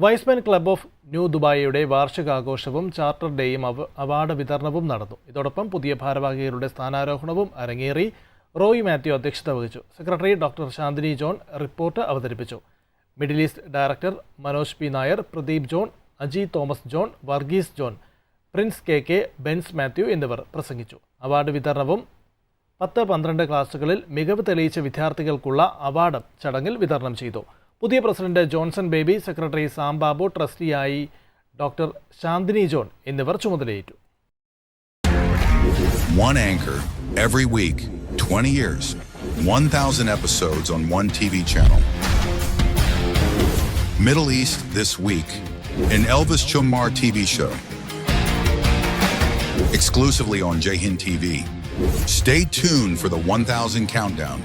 Wiseman club of new ദുബായിയുടെ വാർഷികാഘോഷവും charter ഡേയും അവാർഡ് വിതരണവും നടന്നു. ഇതോടൊപ്പം പുതിയ ഭാരവാഹികളുടെ സ്ഥാനാരോഹണവും അരങ്ങേറി. റോയ് മാത്യു അധ്യക്ഷത വഹിച്ചു. Secretary doctor Shanthini John report അവതരിപ്പിച്ചു. Middle East director Manoj P Nair, Pradeep John, Aji Thomas John, Varghese John, Prince K, Benz Mathew എന്നിവർ പ്രസംഗിച്ചു. അവാർഡ് വിതരണവും 10-12 ക്ലാസുകളിൽ മികവ് തെളിയിച്ച വിദ്യാർത്ഥികൾക്കുള്ള അവാർഡ് ചടങ്ങിൽ വിതരണം ചെയ്തു. പുതിയ പ്രസിഡന്റ് ജോൺസൺ ബേബി, സെക്രട്ടറി സാംബാബു, ട്രസ്റ്റിയായി ഡോക്ടർ ശാന്തിനി ജോൺ എന്നിവർ ചുമതലയേറ്റു. One anchor every week, 20 years, 1,000 episodes on one TV channel. Middle East this week, an Elvis Chumar TV show. Exclusively on Jai Hind TV. Stay tuned for the 1,000 countdown.